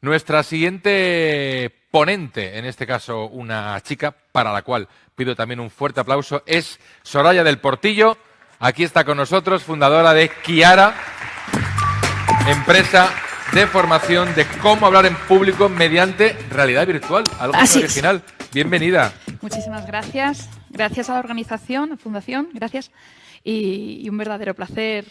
Nuestra siguiente ponente, en este caso una chica, para la cual pido también un fuerte aplauso, es Soraya del Portillo. Aquí está con nosotros, fundadora de Kiara, empresa de formación de cómo hablar en público mediante realidad virtual, algo muy original. Bienvenida. Muchísimas gracias. Gracias a la organización, fundación, gracias. Y un verdadero placer,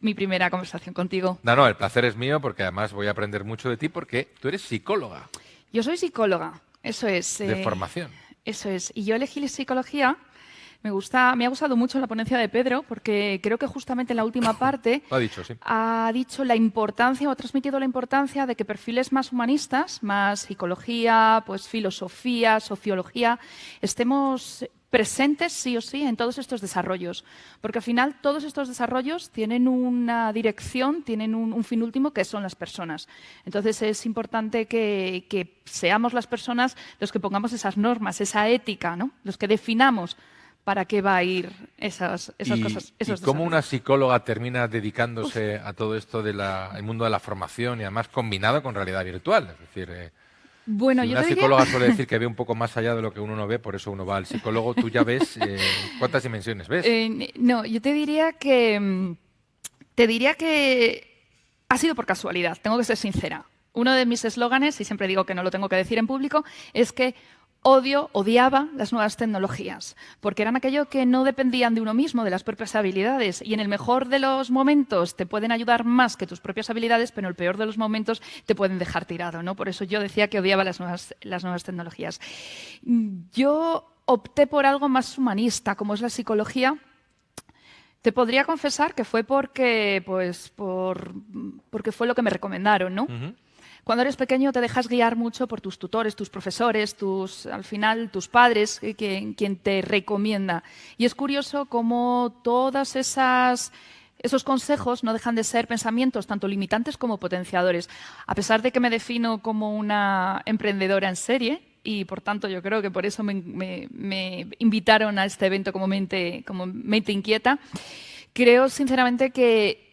mi primera conversación contigo. No, el placer es mío porque además voy a aprender mucho de ti porque tú eres psicóloga. Yo soy psicóloga, eso es. De formación. Eso es. Y yo elegí la psicología. Me ha gustado mucho la ponencia de Pedro porque creo que justamente en la última parte Lo ha dicho, sí. Ha dicho la importancia o ha transmitido la importancia de que perfiles más humanistas, más psicología, pues filosofía, sociología, estemos presentes sí o sí en todos estos desarrollos, porque al final todos estos desarrollos tienen una dirección, tienen un fin último que son las personas. Entonces es importante que seamos las personas los que pongamos esas normas, esa ética, ¿no? Los que definamos para qué va a ir esas cosas. ¿Y cómo una psicóloga termina dedicándose a todo esto del mundo de la formación y además combinado con realidad virtual? Es decir, bueno, si una psicóloga suele decir que ve un poco más allá de lo que uno no ve, por eso uno va al psicólogo, tú ya ves ¿cuántas dimensiones ves? No, yo te diría que ha sido por casualidad, tengo que ser sincera. Uno de mis eslóganes, y siempre digo que no lo tengo que decir en público, es que odiaba las nuevas tecnologías, porque eran aquello que no dependían de uno mismo, de las propias habilidades, y en el mejor de los momentos te pueden ayudar más que tus propias habilidades, pero en el peor de los momentos te pueden dejar tirado, ¿no? Por eso yo decía que odiaba las nuevas tecnologías. Yo opté por algo más humanista, como es la psicología. Te podría confesar que fue porque fue lo que me recomendaron, ¿no? Cuando eres pequeño te dejas guiar mucho por tus tutores, tus profesores, al final tus padres, quien te recomienda. Y es curioso cómo todos esos consejos no dejan de ser pensamientos tanto limitantes como potenciadores. A pesar de que me defino como una emprendedora en serie, y por tanto yo creo que por eso me invitaron a este evento como mente inquieta, creo sinceramente que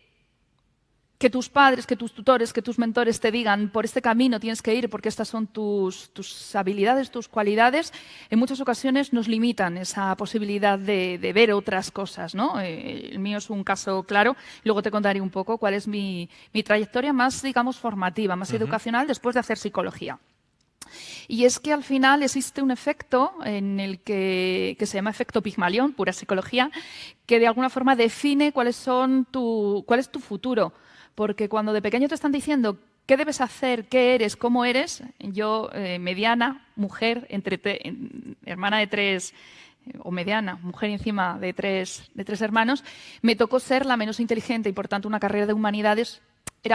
tus padres, que tus tutores, que tus mentores te digan por este camino tienes que ir porque estas son tus habilidades, tus cualidades, en muchas ocasiones nos limitan esa posibilidad de ver otras cosas, ¿no? El mío es un caso claro, luego te contaré un poco cuál es mi trayectoria más, digamos, formativa, más educacional después de hacer psicología. Y es que al final existe un efecto en el que se llama efecto Pigmalión, pura psicología, que de alguna forma define cuál es tu futuro. Porque cuando de pequeño te están diciendo qué debes hacer, qué eres, cómo eres, yo, mediana, mujer, hermana de tres, o mediana, mujer encima de tres hermanos, me tocó ser la menos inteligente y por tanto una carrera de humanidades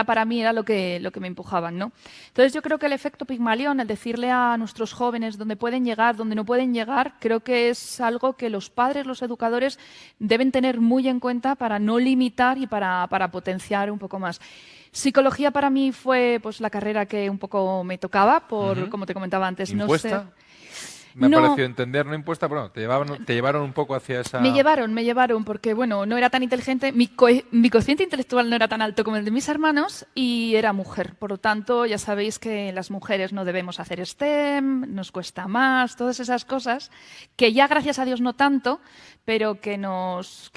para mí era lo que me empujaban, ¿no? Entonces yo creo que el efecto Pigmalión, el decirle a nuestros jóvenes dónde pueden llegar, dónde no pueden llegar, creo que es algo que los padres, los educadores deben tener muy en cuenta para no limitar y para potenciar un poco más. Psicología para mí fue pues la carrera que un poco me tocaba, como te comentaba antes. ¿Impuesta? No sé. Me ha parecido entender, no impuesta, bueno, te llevaron un poco hacia esa... Me llevaron porque, bueno, no era tan inteligente, mi cociente intelectual no era tan alto como el de mis hermanos y era mujer. Por lo tanto, ya sabéis que las mujeres no debemos hacer STEM, nos cuesta más, todas esas cosas, que ya gracias a Dios no tanto, pero que vamos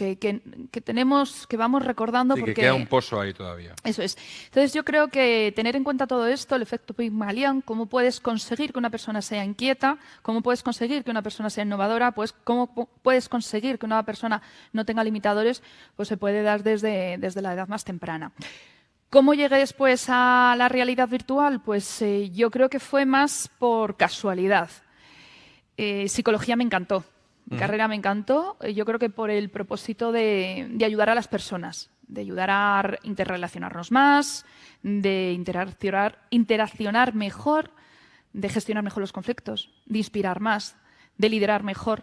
recordando sí, porque... que queda un pozo ahí todavía. Eso es. Entonces yo creo que tener en cuenta todo esto, el efecto Pigmalión, cómo puedes conseguir que una persona sea inquieta, cómo puedes conseguir que una persona sea innovadora, pues cómo puedes conseguir que una persona no tenga limitadores, pues se puede dar desde la edad más temprana. ¿Cómo llegué después a la realidad virtual? Pues yo creo que fue más por casualidad. Psicología me encantó. Mi carrera me encantó, yo creo que por el propósito de ayudar a las personas, de ayudar a interrelacionarnos más, de interaccionar mejor, de gestionar mejor los conflictos, de inspirar más, de liderar mejor.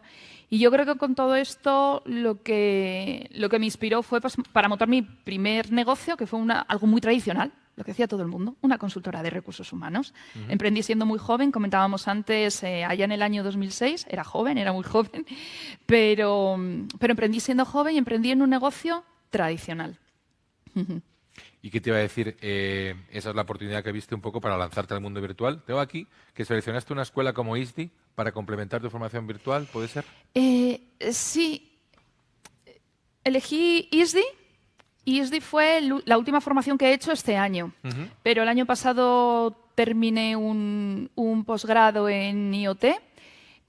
Y yo creo que con todo esto lo que me inspiró fue pues, para montar mi primer negocio, que fue algo muy tradicional, lo que hacía todo el mundo, una consultora de recursos humanos. Emprendí siendo muy joven, comentábamos antes, allá en el año 2006, era muy joven, pero emprendí siendo joven y emprendí en un negocio tradicional. ¿Y qué te iba a decir? Esa es la oportunidad que viste un poco para lanzarte al mundo virtual. Tengo aquí que seleccionaste una escuela como ISDI para complementar tu formación virtual, ¿puede ser? Sí, elegí ISDI. ISDI fue la última formación que he hecho este año, pero el año pasado terminé un posgrado en IoT.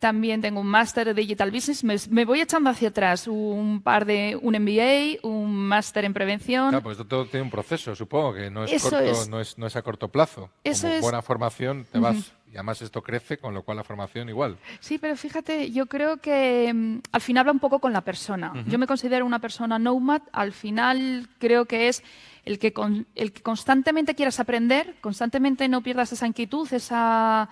También tengo un máster de Digital Business. Me voy echando hacia atrás. Un MBA, un máster en prevención. Claro, pues esto todo tiene un proceso, supongo, que no es Eso corto, es. no es a corto plazo. Eso Como es. buena formación te vas. Y además esto crece, con lo cual la formación igual. Sí, pero fíjate, yo creo que al final va un poco con la persona. Yo me considero una persona nomad. Al final creo que es el que constantemente quieras aprender, constantemente no pierdas esa inquietud, esa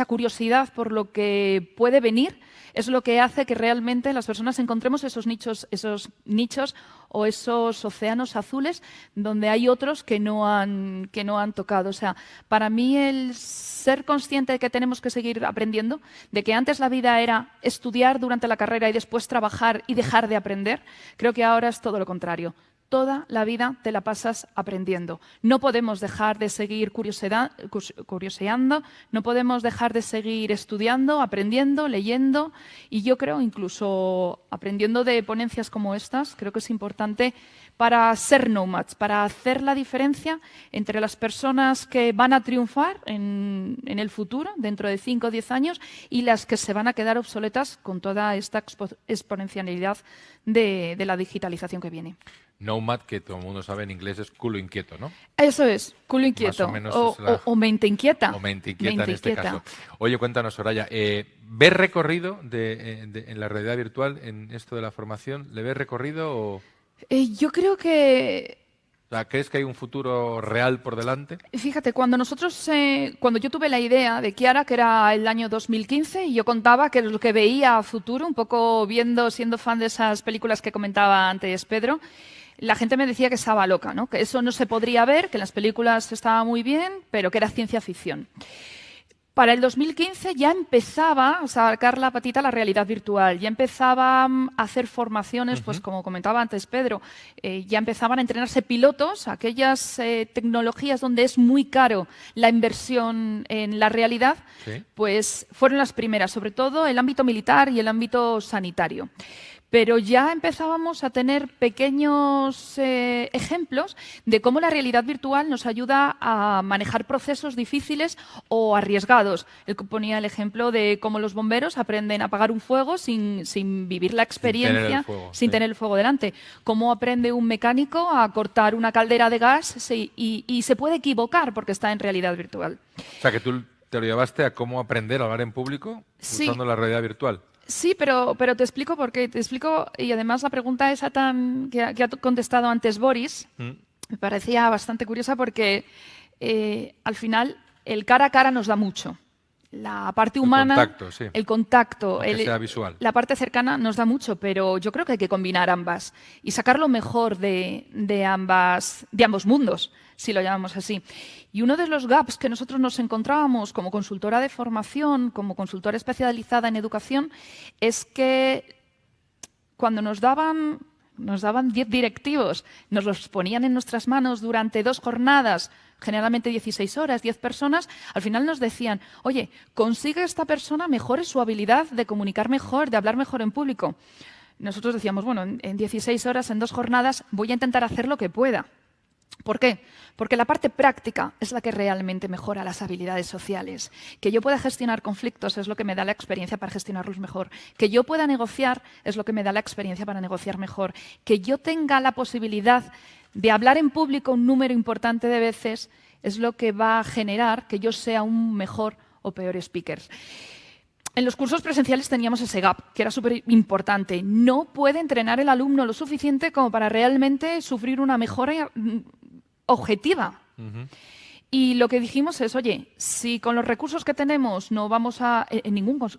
curiosidad por lo que puede venir, es lo que hace que realmente las personas encontremos esos nichos o esos océanos azules donde hay otros que no han tocado. O sea, para mí el ser consciente de que tenemos que seguir aprendiendo, de que antes la vida era estudiar durante la carrera y después trabajar y dejar de aprender, creo que ahora es todo lo contrario. Toda la vida te la pasas aprendiendo. No podemos dejar de seguir curioseando, no podemos dejar de seguir estudiando, aprendiendo, leyendo y yo creo incluso aprendiendo de ponencias como estas, creo que es importante para ser nomads, para hacer la diferencia entre las personas que van a triunfar en el futuro, dentro de 5 o 10 años, y las que se van a quedar obsoletas con toda esta exponencialidad de la digitalización que viene. Nomad, que todo el mundo sabe en inglés, es culo inquieto, ¿no? Eso es, culo inquieto. Más o menos o mente inquieta. O mente inquieta en este caso. Oye, cuéntanos, Soraya, ¿ves recorrido en la realidad virtual en esto de la formación? ¿Le ves recorrido o...? Yo creo que... O sea, ¿crees que hay un futuro real por delante? Fíjate, cuando yo tuve la idea de Chiara, que era el año 2015, y yo contaba que lo que veía a futuro, un poco siendo fan de esas películas que comentaba antes Pedro, la gente me decía que estaba loca, ¿no? Que eso no se podría ver, que en las películas estaba muy bien, pero que era ciencia ficción. Para el 2015 ya empezaba a sacar la patita a la realidad virtual, ya empezaba a hacer formaciones, pues como comentaba antes Pedro, ya empezaban a entrenarse pilotos, aquellas tecnologías donde es muy caro la inversión en la realidad, ¿Sí? pues fueron las primeras, sobre todo el ámbito militar y el ámbito sanitario. Pero ya empezábamos a tener pequeños ejemplos de cómo la realidad virtual nos ayuda a manejar procesos difíciles o arriesgados. Él ponía el ejemplo de cómo los bomberos aprenden a apagar un fuego sin vivir la experiencia, sin tener el fuego delante. Cómo aprende un mecánico a cortar una caldera de gas y se puede equivocar porque está en realidad virtual. O sea, que tú te lo llevaste a cómo aprender a hablar en público usando la realidad virtual. Sí, pero te explico por qué. Te explico, y además la pregunta esa que ha contestado antes Boris me parecía bastante curiosa porque al final el cara a cara nos da mucho. La parte humana, contacto, sí. el contacto, Aunque sea visual. La parte cercana nos da mucho, pero yo creo que hay que combinar ambas y sacar lo mejor de ambos mundos, si lo llamamos así. Y uno de los gaps que nosotros nos encontrábamos como consultora de formación, como consultora especializada en educación, es que cuando nos daban 10 directivos, nos los ponían en nuestras manos durante 2 jornadas, generalmente 16 horas, 10 personas, al final nos decían, oye, consigue esta persona mejore su habilidad de comunicar mejor, de hablar mejor en público. Nosotros decíamos, bueno, en 16 horas, en 2 jornadas, voy a intentar hacer lo que pueda. ¿Por qué? Porque la parte práctica es la que realmente mejora las habilidades sociales. Que yo pueda gestionar conflictos es lo que me da la experiencia para gestionarlos mejor. Que yo pueda negociar es lo que me da la experiencia para negociar mejor. Que yo tenga la posibilidad de hablar en público un número importante de veces es lo que va a generar que yo sea un mejor o peor speaker. En los cursos presenciales teníamos ese gap, que era súper importante. No puede entrenar el alumno lo suficiente como para realmente sufrir una mejora objetiva. Y lo que dijimos es, oye, si con los recursos que tenemos no vamos en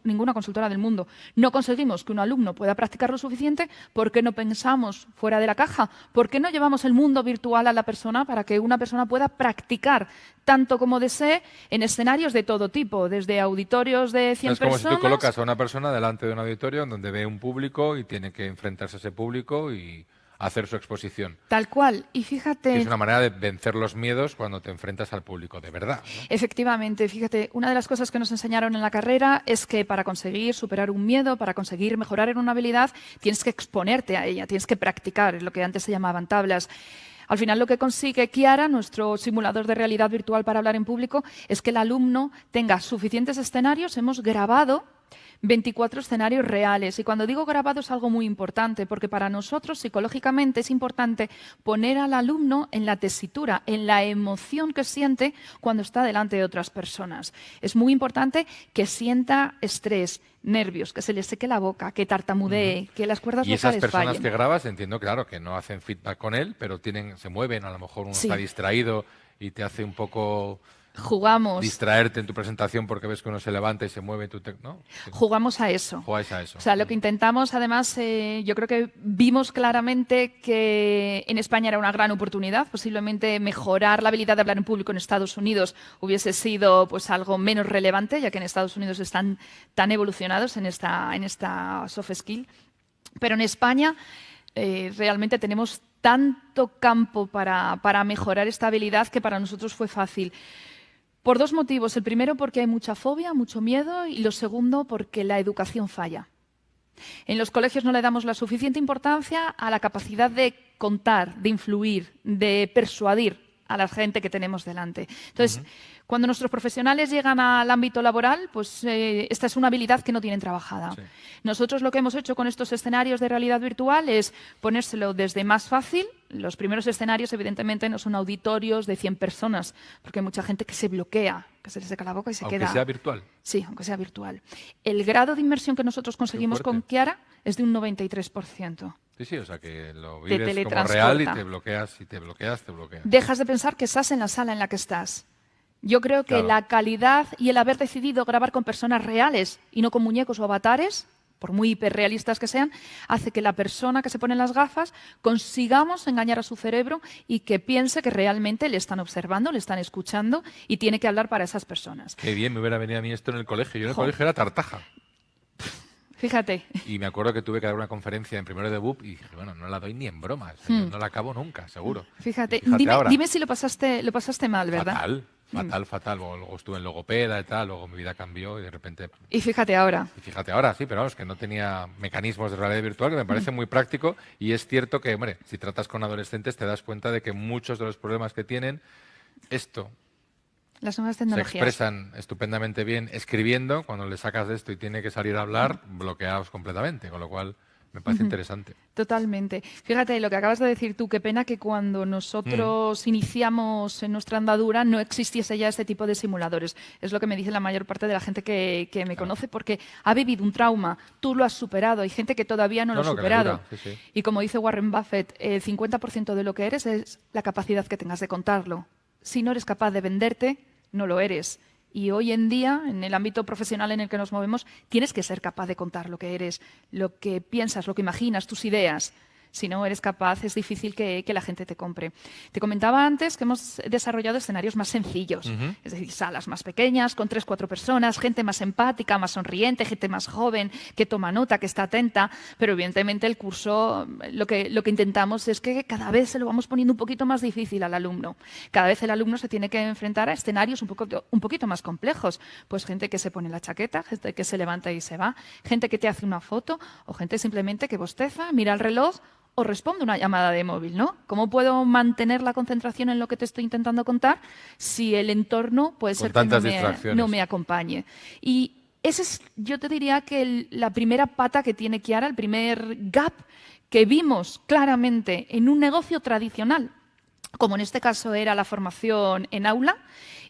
ninguna consultora del mundo, no conseguimos que un alumno pueda practicar lo suficiente, ¿por qué no pensamos fuera de la caja? ¿Por qué no llevamos el mundo virtual a la persona para que una persona pueda practicar tanto como desee en escenarios de todo tipo, desde auditorios de 100 personas... Es como si tú colocas a una persona delante de un auditorio en donde ve un público y tiene que enfrentarse a ese público y hacer su exposición. Tal cual. Y fíjate... Que es una manera de vencer los miedos cuando te enfrentas al público de verdad, ¿no? Efectivamente, fíjate, una de las cosas que nos enseñaron en la carrera es que para conseguir superar un miedo, para conseguir mejorar en una habilidad, tienes que exponerte a ella, tienes que practicar, es lo que antes se llamaban tablas. Al final lo que consigue Kiara, nuestro simulador de realidad virtual para hablar en público, es que el alumno tenga suficientes escenarios. Hemos grabado 24 escenarios reales. Y cuando digo grabado es algo muy importante, porque para nosotros psicológicamente es importante poner al alumno en la tesitura, en la emoción que siente cuando está delante de otras personas. Es muy importante que sienta estrés, nervios, que se le seque la boca, que tartamudee, que las cuerdas Y vocales esas personas fallen. que grabas, entiendo, claro, que no hacen feedback con él, pero se mueven, a lo mejor uno Sí. está distraído y te hace un poco Jugamos. distraerte en tu presentación porque ves que uno se levanta y se mueve, ¿no? Jugamos a eso. Jugáis a eso. O sea, lo que intentamos, además, yo creo que vimos claramente que en España era una gran oportunidad. Posiblemente mejorar la habilidad de hablar en público en Estados Unidos hubiese sido pues algo menos relevante, ya que en Estados Unidos están tan evolucionados en esta soft skill. Pero en España realmente tenemos tanto campo para mejorar esta habilidad que para nosotros fue fácil. Por dos motivos. El primero, porque hay mucha fobia, mucho miedo, y lo segundo, porque la educación falla. En los colegios no le damos la suficiente importancia a la capacidad de contar, de influir, de persuadir a la gente que tenemos delante. Entonces, cuando nuestros profesionales llegan al ámbito laboral, pues esta es una habilidad que no tienen trabajada. Sí. Nosotros lo que hemos hecho con estos escenarios de realidad virtual es ponérselo desde más fácil. Los primeros escenarios, evidentemente, no son auditorios de 100 personas, porque hay mucha gente que se bloquea, que se le seca la boca y se Aunque queda... sea virtual. Sí, aunque sea virtual. El grado de inmersión que nosotros conseguimos fuerte. con Kiara es de un 93%. Sí, sí, o sea que lo Te vives como teletransporta. real y te bloqueas, y te bloqueas, te bloqueas. Dejas de pensar que estás en la sala en la que estás. Yo creo que Claro. la calidad y el haber decidido grabar con personas reales y no con muñecos o avatares, por muy hiperrealistas que sean, hace que la persona que se pone las gafas consigamos engañar a su cerebro y que piense que realmente le están observando, le están escuchando y tiene que hablar para esas personas. Qué bien me hubiera venido a mí esto en el colegio. Yo en el Jo. colegio era tartaja. Fíjate. Y me acuerdo que tuve que dar una conferencia en primero de BUP y dije, bueno, no la doy ni en broma. Yo no la acabo nunca, seguro. Fíjate, Y dime, ahora. dime si lo pasaste mal, ¿verdad? Fatal, fatal, fatal. Luego estuve en logopeda y tal, luego mi vida cambió y de repente... Y fíjate ahora. Y fíjate ahora, sí, pero vamos, que no tenía mecanismos de realidad virtual, que me parece muy práctico. Y es cierto que, hombre, si tratas con adolescentes te das cuenta de que muchos de los problemas que tienen, esto Las nuevas se tecnologías. expresan estupendamente bien escribiendo. Cuando le sacas de esto y tiene que salir a hablar, bloqueados completamente, con lo cual me parece interesante. Totalmente. Fíjate, lo que acabas de decir tú, qué pena que cuando nosotros iniciamos en nuestra andadura no existiese ya este tipo de simuladores. Es lo que me dice la mayor parte de la gente que me conoce, porque ha vivido un trauma, tú lo has superado, hay gente que todavía no lo ha No, que le superado. dura, sí, sí. Y como dice Warren Buffett, el 50% de lo que eres es la capacidad que tengas de contarlo. Si no eres capaz de venderte, no lo eres. Y hoy en día, en el ámbito profesional en el que nos movemos, tienes que ser capaz de contar lo que eres, lo que piensas, lo que imaginas, tus ideas. Si no eres capaz, es difícil que la gente te compre. Te comentaba antes que hemos desarrollado escenarios más sencillos, es decir, salas más pequeñas, con 3 o 4 personas, gente más empática, más sonriente, gente más joven, que toma nota, que está atenta, pero evidentemente el curso, lo que intentamos es que cada vez se lo vamos poniendo un poquito más difícil al alumno. Cada vez el alumno se tiene que enfrentar a escenarios un poquito más complejos. Pues gente que se pone la chaqueta, gente que se levanta y se va, gente que te hace una foto o gente simplemente que bosteza, mira el reloj o responde una llamada de móvil, ¿no? ¿Cómo puedo mantener la concentración en lo que te estoy intentando contar si el entorno puede Con ser que tantas distracciones. no me acompañe? Y ese es, yo te diría que la primera pata que tiene Kiara, el primer gap que vimos claramente en un negocio tradicional, como en este caso era la formación en aula,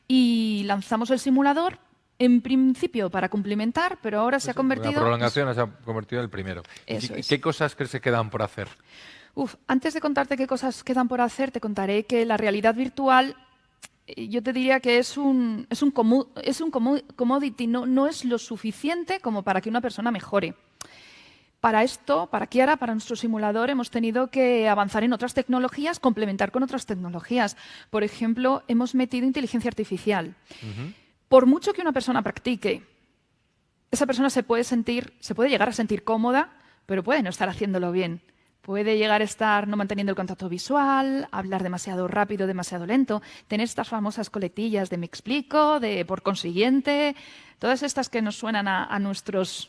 y lanzamos el simulador en principio para complementar, pero ahora se ha convertido... La prolongación se ha convertido en el primero. Eso ¿Y es. qué cosas crees que quedan por hacer? Antes de contarte qué cosas quedan por hacer, te contaré que la realidad virtual, yo te diría que es un commodity, no es lo suficiente como para que una persona mejore. Para esto, para Kiara, para nuestro simulador, hemos tenido que avanzar en otras tecnologías, complementar con otras tecnologías. Por ejemplo, hemos metido inteligencia artificial. Por mucho que una persona practique, esa persona se puede llegar a sentir cómoda, pero puede no estar haciéndolo bien. Puede llegar a estar no manteniendo el contacto visual, hablar demasiado rápido, demasiado lento, tener estas famosas coletillas de me explico, de por consiguiente, todas estas que nos suenan a nuestros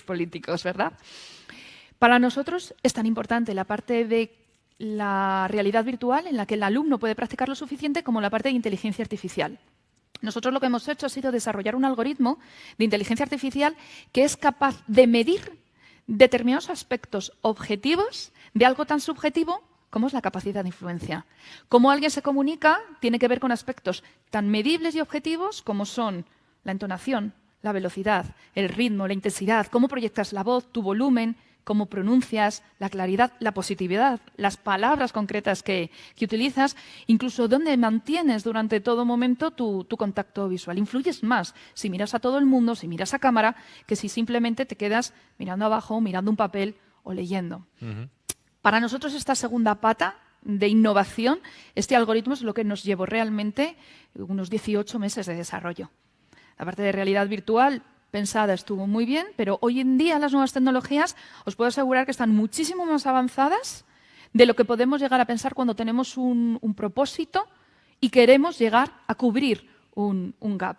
políticos, ¿verdad? Para nosotros es tan importante la parte de la realidad virtual en la que el alumno puede practicar lo suficiente como la parte de inteligencia artificial. Nosotros lo que hemos hecho ha sido desarrollar un algoritmo de inteligencia artificial que es capaz de medir determinados aspectos objetivos de algo tan subjetivo como es la capacidad de influencia. Cómo alguien se comunica tiene que ver con aspectos tan medibles y objetivos como son la entonación, la velocidad, el ritmo, la intensidad, cómo proyectas la voz, tu volumen, cómo pronuncias, la claridad, la positividad, las palabras concretas que utilizas, incluso dónde mantienes durante todo momento tu contacto visual. Influyes más si miras a todo el mundo, si miras a cámara, que si simplemente te quedas mirando abajo, mirando un papel o leyendo. Para nosotros esta segunda pata de innovación, este algoritmo es lo que nos llevó realmente unos 18 meses de desarrollo. La parte de realidad virtual pensada estuvo muy bien, pero hoy en día las nuevas tecnologías os puedo asegurar que están muchísimo más avanzadas de lo que podemos llegar a pensar cuando tenemos un propósito y queremos llegar a cubrir un gap.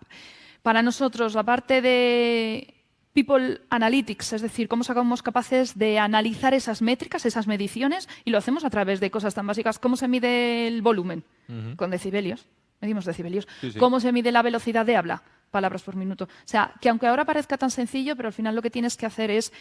Para nosotros, la parte de People Analytics, es decir, cómo somos capaces de analizar esas métricas, esas mediciones, y lo hacemos a través de cosas tan básicas. ¿Cómo se mide el volumen? Con decibelios. Medimos decibelios. Sí, sí. ¿Cómo se mide la velocidad de habla? Palabras por minuto. O sea, que aunque ahora parezca tan sencillo, pero al final lo que tienes que hacer es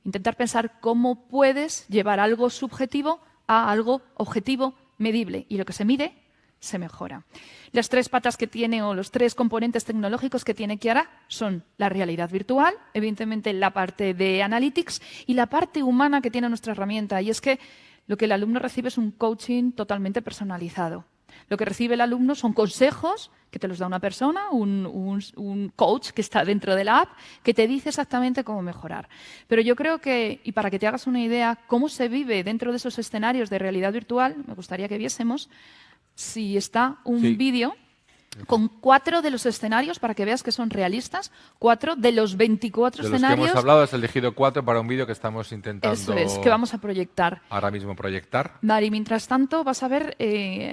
intentar pensar cómo puedes llevar algo subjetivo a algo objetivo, medible. Y lo que se mide, se mejora. Las tres patas que tiene, o los tres componentes tecnológicos que tiene Chiara son la realidad virtual, evidentemente la parte de analytics y la parte humana que tiene nuestra herramienta. Y es que lo que el alumno recibe es un coaching totalmente personalizado. Lo que recibe el alumno son consejos que te los da una persona, un coach que está dentro de la app, que te dice exactamente cómo mejorar. Pero yo creo que, y para que te hagas una idea, cómo se vive dentro de esos escenarios de realidad virtual, me gustaría que viésemos si está un vídeo con 4 de los escenarios, para que veas que son realistas, 4 de los 24 De los escenarios. que hemos hablado, has elegido 4 para un vídeo que estamos intentando Eso es, que vamos a proyectar. ahora mismo proyectar. Mari, mientras tanto, vas a ver,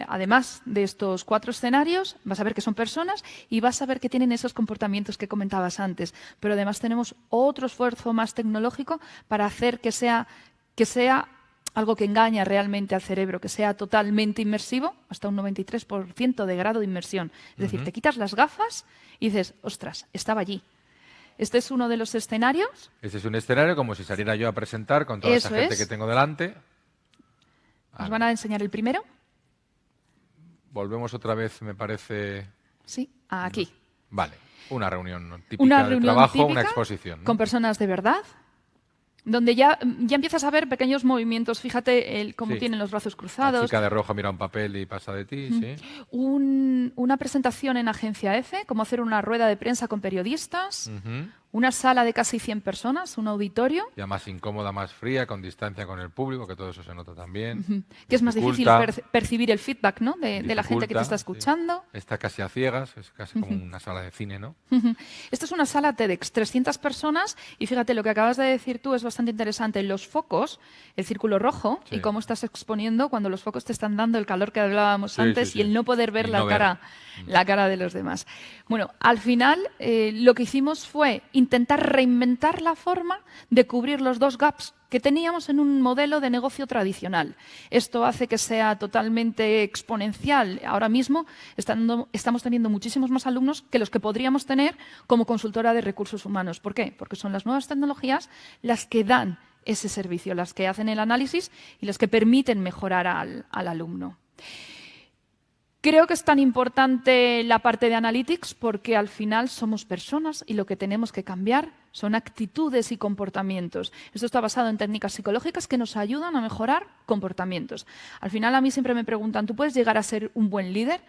además de estos 4 escenarios, vas a ver que son personas y vas a ver que tienen esos comportamientos que comentabas antes. Pero además tenemos otro esfuerzo más tecnológico para hacer que sea algo que engaña realmente al cerebro, que sea totalmente inmersivo, hasta un 93% de grado de inmersión. Es decir, te quitas las gafas y dices, ostras, estaba allí. Este es uno de los escenarios. Este es un escenario como si saliera yo a presentar con toda esa gente que tengo delante. ¿Nos van a enseñar el primero? Volvemos otra vez, me parece. Sí, aquí. Vale, una reunión típica de trabajo, una exposición, ¿no? Con personas de verdad, donde ya empiezas a ver pequeños movimientos. Fíjate cómo tienen los brazos cruzados. La chica de rojo mira un papel y pasa de ti, sí. Una presentación en Agencia F, cómo hacer una rueda de prensa con periodistas. Una sala de casi 100 personas, un auditorio. Ya más incómoda, más fría, con distancia con el público, que todo eso se nota también. Que es más difícil percibir el feedback, ¿no? de la gente que te está escuchando. Sí. Está casi a ciegas, es casi como una sala de cine, ¿no? Esto es una sala TEDx, 300 personas, y fíjate, lo que acabas de decir tú es bastante interesante. Los focos, el círculo rojo, y cómo estás exponiendo cuando los focos te están dando el calor que hablábamos antes y el no poder ver la cara de los demás. Bueno, al final lo que hicimos fue intentar reinventar la forma de cubrir los 2 gaps que teníamos en un modelo de negocio tradicional. Esto hace que sea totalmente exponencial. Ahora mismo estamos teniendo muchísimos más alumnos que los que podríamos tener como consultora de recursos humanos. ¿Por qué? Porque son las nuevas tecnologías las que dan ese servicio, las que hacen el análisis y las que permiten mejorar al alumno. Creo que es tan importante la parte de analytics porque al final somos personas y lo que tenemos que cambiar son actitudes y comportamientos. Esto está basado en técnicas psicológicas que nos ayudan a mejorar comportamientos. Al final a mí siempre me preguntan, ¿tú puedes llegar a ser un buen líder?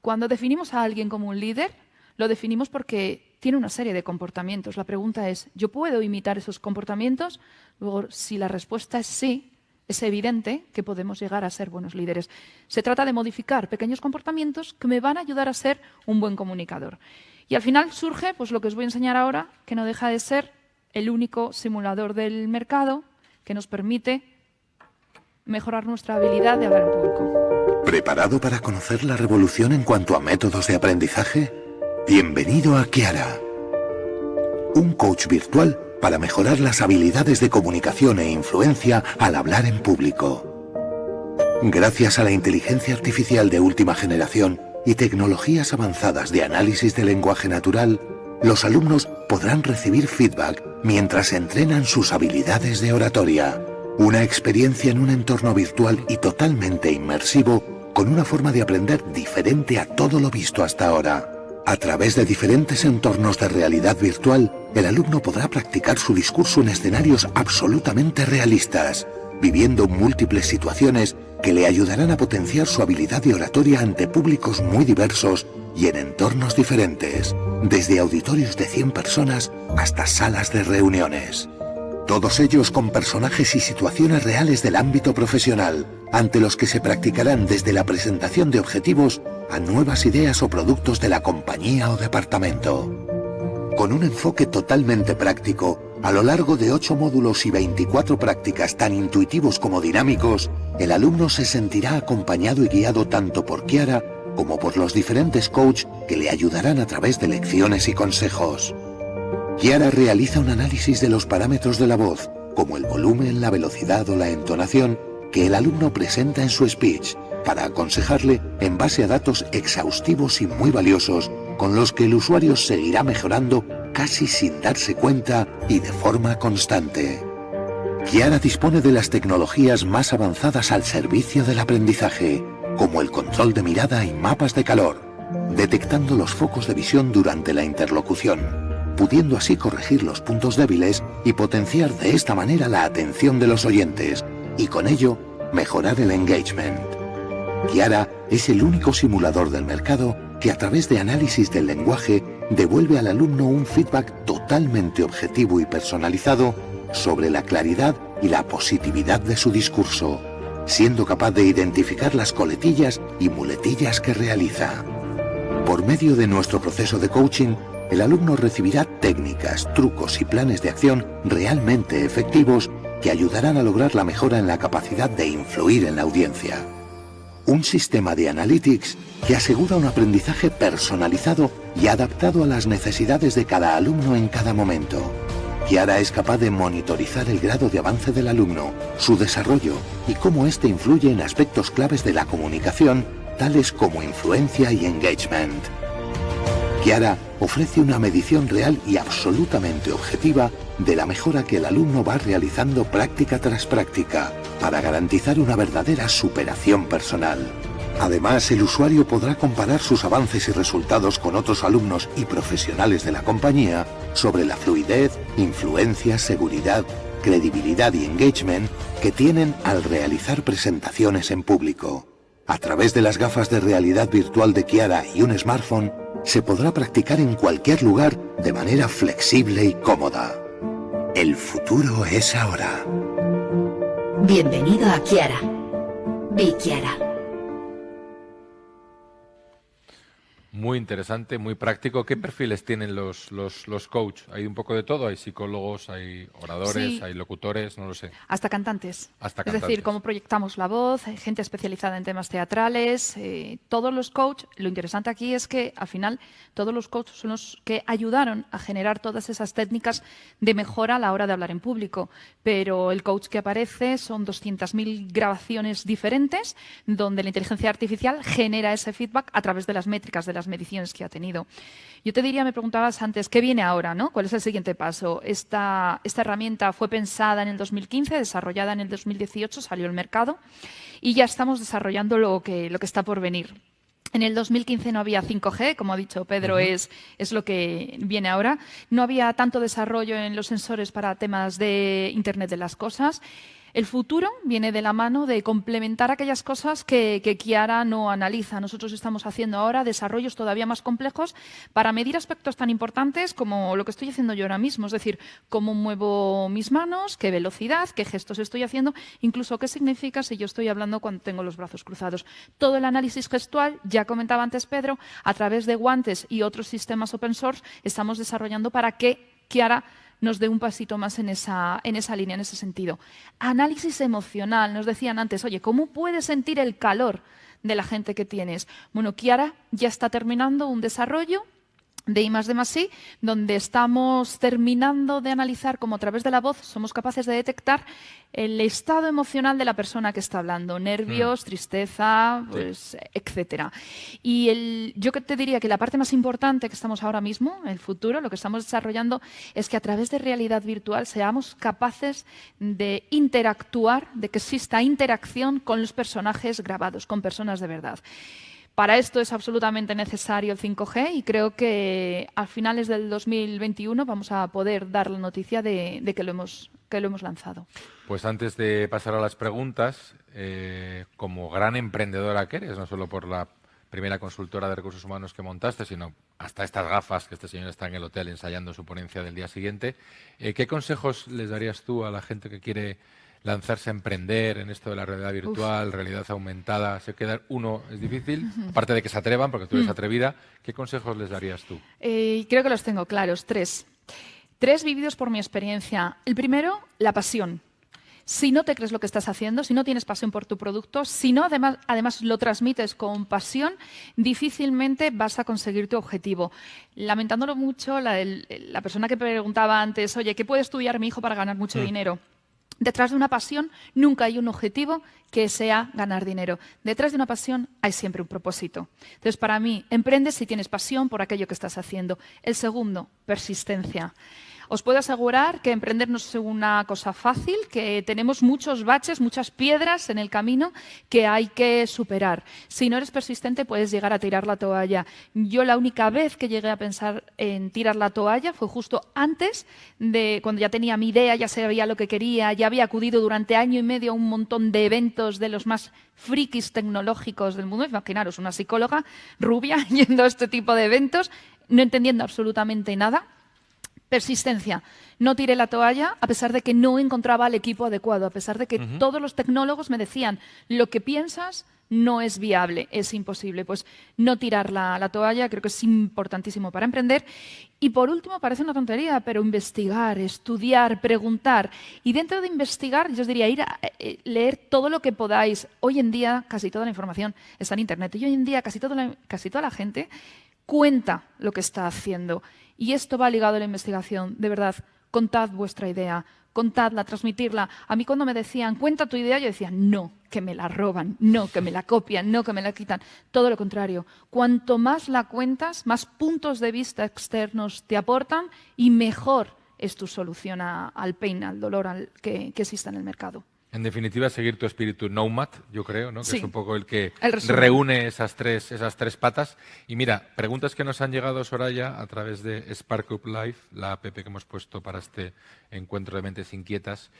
Cuando definimos a alguien como un líder, lo definimos porque tiene una serie de comportamientos. La pregunta es, ¿yo puedo imitar esos comportamientos? Luego, si la respuesta es sí, es evidente que podemos llegar a ser buenos líderes. Se trata de modificar pequeños comportamientos que me van a ayudar a ser un buen comunicador. Y al final surge pues, lo que os voy a enseñar ahora, que no deja de ser el único simulador del mercado que nos permite mejorar nuestra habilidad de hablar en público. ¿Preparado para conocer la revolución en cuanto a métodos de aprendizaje? Bienvenido a Kiara, un coach virtual para mejorar las habilidades de comunicación e influencia al hablar en público. Gracias a la inteligencia artificial de última generación y tecnologías avanzadas de análisis de lenguaje natural, los alumnos podrán recibir feedback mientras entrenan sus habilidades de oratoria. Una experiencia en un entorno virtual y totalmente inmersivo, con una forma de aprender diferente a todo lo visto hasta ahora. A través de diferentes entornos de realidad virtual, el alumno podrá practicar su discurso en escenarios absolutamente realistas, viviendo múltiples situaciones que le ayudarán a potenciar su habilidad de oratoria ante públicos muy diversos y en entornos diferentes, desde auditorios de 100 personas hasta salas de reuniones. Todos ellos con personajes y situaciones reales del ámbito profesional, ante los que se practicarán desde la presentación de objetivos a nuevas ideas o productos de la compañía o departamento. Con un enfoque totalmente práctico, a lo largo de 8 módulos y 24 prácticas tan intuitivos como dinámicos, el alumno se sentirá acompañado y guiado tanto por Kiara como por los diferentes coaches que le ayudarán a través de lecciones y consejos. Kiara realiza un análisis de los parámetros de la voz, como el volumen, la velocidad o la entonación, que el alumno presenta en su speech, para aconsejarle en base a datos exhaustivos y muy valiosos, con los que el usuario seguirá mejorando casi sin darse cuenta y de forma constante. Kiara dispone de las tecnologías más avanzadas al servicio del aprendizaje, como el control de mirada y mapas de calor, detectando los focos de visión durante la interlocución, pudiendo así corregir los puntos débiles y potenciar de esta manera la atención de los oyentes, y con ello mejorar el engagement. Kiara es el único simulador del mercado que a través de análisis del lenguaje devuelve al alumno un feedback totalmente objetivo y personalizado sobre la claridad y la positividad de su discurso, siendo capaz de identificar las coletillas y muletillas que realiza. Por medio de nuestro proceso de coaching, el alumno recibirá técnicas, trucos y planes de acción realmente efectivos que ayudarán a lograr la mejora en la capacidad de influir en la audiencia. Un sistema de analytics que asegura un aprendizaje personalizado y adaptado a las necesidades de cada alumno en cada momento. Kiara es capaz de monitorizar el grado de avance del alumno, su desarrollo y cómo éste influye en aspectos claves de la comunicación, tales como influencia y engagement. Kiara ofrece una medición real y absolutamente objetiva de la mejora que el alumno va realizando práctica tras práctica, para garantizar una verdadera superación personal. Además, el usuario podrá comparar sus avances y resultados con otros alumnos y profesionales de la compañía sobre la fluidez, influencia, seguridad, credibilidad y engagement que tienen al realizar presentaciones en público. A través de las gafas de realidad virtual de Kiara y un smartphone, se podrá practicar en cualquier lugar de manera flexible y cómoda. El futuro es ahora. Bienvenido a Kiara. Be Kiara. Muy interesante, muy práctico. ¿Qué perfiles tienen los coach? ¿Hay un poco de todo? ¿Hay psicólogos, hay oradores, Sí. hay locutores? No lo sé. Hasta cantantes. Hasta Es cantantes. decir, cómo proyectamos la voz, hay gente especializada en temas teatrales, todos los coaches. Lo interesante aquí es que al final todos los coaches son los que ayudaron a generar todas esas técnicas de mejora a la hora de hablar en público. Pero el coach que aparece son 200.000 grabaciones diferentes donde la inteligencia artificial genera ese feedback a través de las métricas, de las mediciones que ha tenido. Yo te diría, me preguntabas antes, ¿qué viene ahora, no? ¿Cuál es el siguiente paso? Esta herramienta fue pensada en el 2015, desarrollada en el 2018, salió al mercado y ya estamos desarrollando lo que está por venir. En el 2015 no había 5G, como ha dicho Pedro, es lo que viene ahora. No había tanto desarrollo en los sensores para temas de Internet de las cosas. El futuro viene de la mano de complementar aquellas cosas que Kiara no analiza. Nosotros estamos haciendo ahora desarrollos todavía más complejos para medir aspectos tan importantes como lo que estoy haciendo yo ahora mismo. Es decir, cómo muevo mis manos, qué velocidad, qué gestos estoy haciendo, incluso qué significa si yo estoy hablando cuando tengo los brazos cruzados. Todo el análisis gestual, ya comentaba antes Pedro, a través de guantes y otros sistemas open source estamos desarrollando para que Kiara nos dé un pasito más en esa línea, en ese sentido. Análisis emocional. Nos decían antes, oye, ¿cómo puedes sentir el calor de la gente que tienes? Bueno, Kiara ya está terminando un desarrollo de I+D+I, donde estamos terminando de analizar cómo a través de la voz somos capaces de detectar el estado emocional de la persona que está hablando, nervios, tristeza, pues, etcétera. Y yo que te diría que la parte más importante que estamos ahora mismo, el futuro, lo que estamos desarrollando, es que a través de realidad virtual seamos capaces de interactuar, de que exista interacción con los personajes grabados, con personas de verdad. Para esto es absolutamente necesario el 5G y creo que a finales del 2021 vamos a poder dar la noticia de que lo hemos lanzado. Pues antes de pasar a las preguntas, como gran emprendedora que eres, no solo por la primera consultora de recursos humanos que montaste, sino hasta estas gafas que este señor está en el hotel ensayando su ponencia del día siguiente, ¿qué consejos les darías tú a la gente que quiere lanzarse a emprender en esto de la realidad virtual, realidad aumentada? Sé que dar uno es difícil, aparte de que se atrevan, porque tú eres atrevida. ¿Qué consejos les darías tú? Creo que los tengo claros, 3. 3 vividos por mi experiencia. El primero, la pasión. Si no te crees lo que estás haciendo, si no tienes pasión por tu producto, si no además lo transmites con pasión, difícilmente vas a conseguir tu objetivo. Lamentándolo mucho, la persona que preguntaba antes, oye, ¿qué puede estudiar mi hijo para ganar mucho dinero? Detrás de una pasión nunca hay un objetivo que sea ganar dinero. Detrás de una pasión hay siempre un propósito. Entonces, para mí, emprende si tienes pasión por aquello que estás haciendo. El segundo, persistencia. Os puedo asegurar que emprender no es una cosa fácil, que tenemos muchos baches, muchas piedras en el camino que hay que superar. Si no eres persistente, puedes llegar a tirar la toalla. Yo la única vez que llegué a pensar en tirar la toalla fue justo antes de cuando ya tenía mi idea, ya sabía lo que quería, ya había acudido durante año y medio a un montón de eventos de los más frikis tecnológicos del mundo. Imaginaros, una psicóloga rubia yendo a este tipo de eventos, no entendiendo absolutamente nada. Persistencia. No tiré la toalla a pesar de que no encontraba al equipo adecuado, a pesar de que todos los tecnólogos me decían lo que piensas no es viable, es imposible. Pues no tirar la toalla creo que es importantísimo para emprender. Y por último, parece una tontería, pero investigar, estudiar, preguntar. Y dentro de investigar, yo os diría ir a leer todo lo que podáis. Hoy en día casi toda la información está en Internet y hoy en día casi toda la gente cuenta lo que está haciendo. Y esto va ligado a la investigación. De verdad, contad vuestra idea, contadla, transmitirla. A mí cuando me decían, cuenta tu idea, yo decía, no, que me la roban, no, que me la copian, no, que me la quitan. Todo lo contrario. Cuanto más la cuentas, más puntos de vista externos te aportan y mejor es tu solución al pain, al dolor que exista en el mercado. En definitiva, seguir tu espíritu nomad, yo creo, ¿no? Que Sí, es un poco el que resumen. reúne esas tres patas. Y mira, preguntas que nos han llegado, Soraya, a través de SparkUp Live, la app que hemos puesto para este encuentro de mentes inquietas.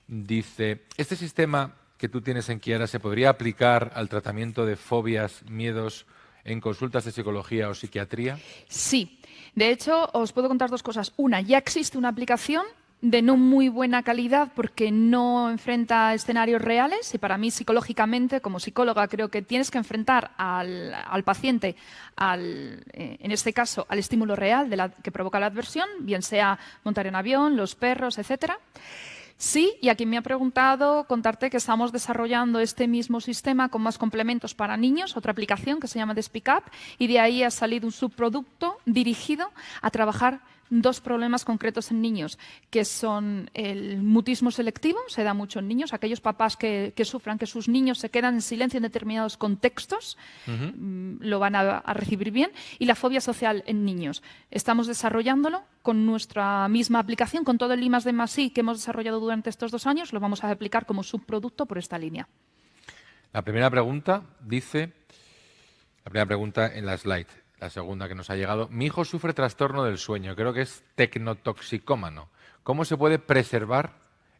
Dice, ¿este sistema que tú tienes en Kiara se podría aplicar al tratamiento de fobias, miedos en consultas de psicología o psiquiatría? Sí. De hecho, os puedo contar 2 cosas. Una, ya existe una aplicación de no muy buena calidad porque no enfrenta escenarios reales y para mí psicológicamente como psicóloga creo que tienes que enfrentar al paciente en este caso al estímulo real que provoca la adversión, bien sea montar en avión, los perros, etcétera. Sí, y a quien me ha preguntado, contarte que estamos desarrollando este mismo sistema con más complementos para niños, otra aplicación que se llama The Speak Up, y de ahí ha salido un subproducto dirigido a trabajar 2 problemas concretos en niños, que son el mutismo selectivo, se da mucho en niños, aquellos papás que sufran que sus niños se quedan en silencio en determinados contextos, lo van a recibir bien, y la fobia social en niños. Estamos desarrollándolo con nuestra misma aplicación, con todo el I+D+I que hemos desarrollado durante estos 2 años, lo vamos a aplicar como subproducto por esta línea. La primera pregunta dice, la primera pregunta en la slide, la segunda que nos ha llegado. Mi hijo sufre trastorno del sueño, creo que es tecnotoxicómano. ¿Cómo se puede preservar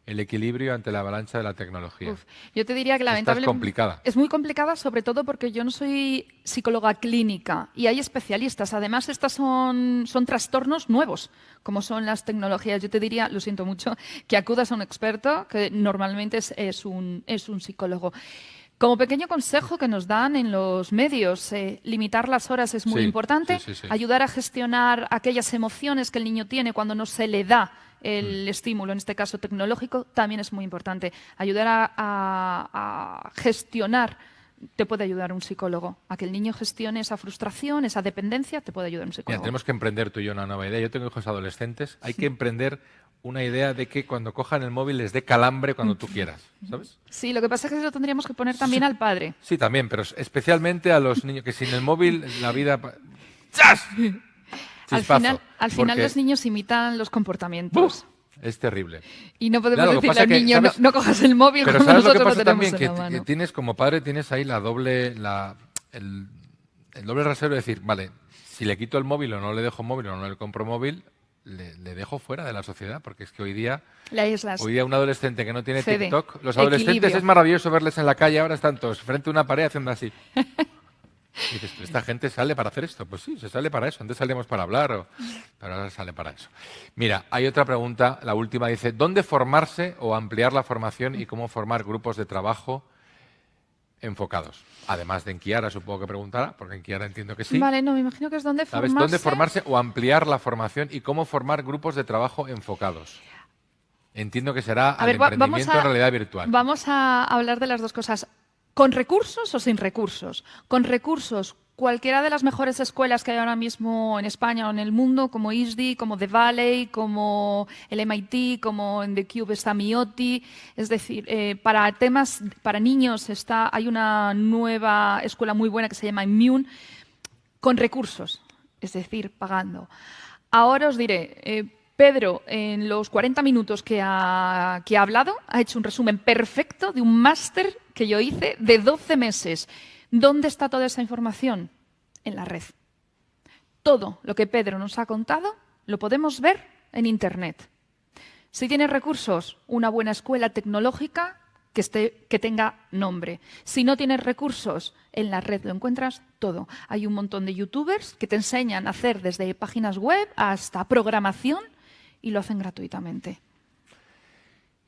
el equilibrio ante la avalancha de la tecnología? Yo te diría que lamentablemente es complicada. Es muy complicada, sobre todo porque yo no soy psicóloga clínica y hay especialistas. Además, estos son trastornos nuevos, como son las tecnologías. Yo te diría, lo siento mucho, que acudas a un experto, que normalmente es un psicólogo. Como pequeño consejo que nos dan en los medios, limitar las horas es muy importante, sí. ayudar a gestionar aquellas emociones que el niño tiene cuando no se le da el estímulo, en este caso tecnológico, también es muy importante. Ayudar a gestionar, te puede ayudar un psicólogo. A que el niño gestione esa frustración, esa dependencia, te puede ayudar un psicólogo. Mira, tenemos que emprender tú y yo una nueva idea. Yo tengo hijos adolescentes. Hay que emprender una idea de que cuando cojan el móvil les dé calambre cuando tú quieras, ¿sabes? Sí, lo que pasa es que eso lo tendríamos que poner también al padre. Sí, también, pero especialmente a los niños que sin el móvil la vida... ¡Chas! Al Chispazo, final porque- los niños imitan los comportamientos. Es terrible. Y no podemos Claro, lo que decirle pasa al que, niño, ¿sabes? no cojas el móvil Pero cuando ¿sabes lo que nosotros lo pasa tenemos también? en la Que mano. tienes como padre, tienes ahí la doble, el doble rasero de decir, vale, si le quito el móvil o no le dejo móvil o no le compro móvil, le dejo fuera de la sociedad, porque es que hoy día un adolescente que no tiene Fede, TikTok, los adolescentes equilibrio. es maravilloso verles en la calle, ahora están todos frente a una pared haciendo así. Y dices, ¿pero esta gente sale para hacer esto? Pues sí, se sale para eso. Antes salíamos para hablar, pero ahora sale para eso. Mira, hay otra pregunta, la última, dice, ¿dónde formarse o ampliar la formación y cómo formar grupos de trabajo enfocados? Además de en Kiara, supongo que preguntará, porque en Kiara entiendo que sí. Vale, no, me imagino que es donde ¿Sabes? formarse. ¿Dónde formarse o ampliar la formación y cómo formar grupos de trabajo enfocados? Entiendo que será al emprendimiento en realidad virtual. Vamos a hablar de las dos cosas. ¿Con recursos o sin recursos? Con recursos, cualquiera de las mejores escuelas que hay ahora mismo en España o en el mundo, como ISDI, como The Valley, como el MIT, como en The Cube está MIOTI. Es decir, para temas, para niños hay una nueva escuela muy buena que se llama Immune, con recursos, es decir, pagando. Ahora os diré, Pedro, en los 40 minutos que ha hablado, ha hecho un resumen perfecto de un máster que yo hice de 12 meses. ¿Dónde está toda esa información? En la red. Todo lo que Pedro nos ha contado lo podemos ver en Internet. Si tienes recursos, una buena escuela tecnológica que tenga nombre. Si no tienes recursos, en la red lo encuentras todo. Hay un montón de youtubers que te enseñan a hacer desde páginas web hasta programación y lo hacen gratuitamente.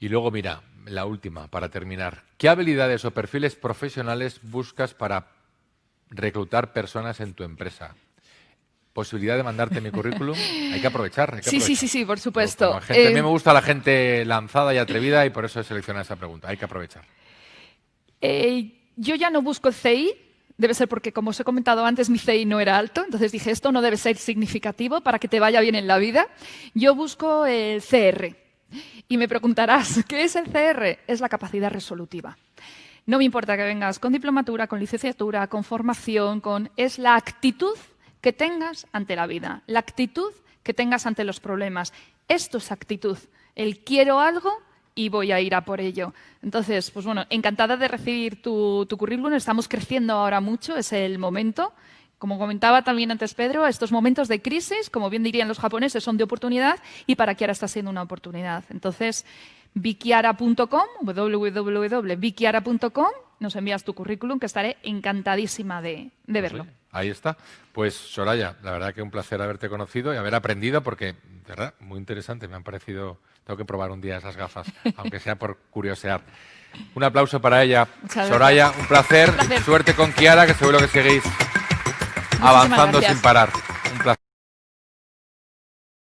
Y luego, mira, la última, para terminar. ¿Qué habilidades o perfiles profesionales buscas para reclutar personas en tu empresa? ¿Posibilidad de mandarte mi currículum? Hay que aprovechar. Sí, por supuesto. A mí me gusta la gente lanzada y atrevida y por eso he seleccionado esa pregunta. Hay que aprovechar. Yo ya no busco el CI. Debe ser porque, como os he comentado antes, mi CI no era alto. Entonces dije, esto no debe ser significativo para que te vaya bien en la vida. Yo busco el CR. Y me preguntarás, ¿qué es el CR? Es la capacidad resolutiva. No me importa que vengas con diplomatura, con licenciatura, con formación, es la actitud que tengas ante la vida, la actitud que tengas ante los problemas. Esto es actitud. El quiero algo y voy a ir a por ello. Entonces, pues bueno, encantada de recibir tu currículum. Estamos creciendo ahora mucho, es el momento. Como comentaba también antes Pedro, estos momentos de crisis, como bien dirían los japoneses, son de oportunidad y para Kiara está siendo una oportunidad. Entonces, bikiara.com, www.bikiara.com, nos envías tu currículum, que estaré encantadísima de verlo. Sí, ahí está. Pues, Soraya, la verdad que un placer haberte conocido y haber aprendido porque, de verdad, muy interesante. Me han parecido... Tengo que probar un día esas gafas, aunque sea por curiosear. Un aplauso para ella. Soraya, un placer. Suerte con Kiara, que seguro que seguís avanzando sin parar.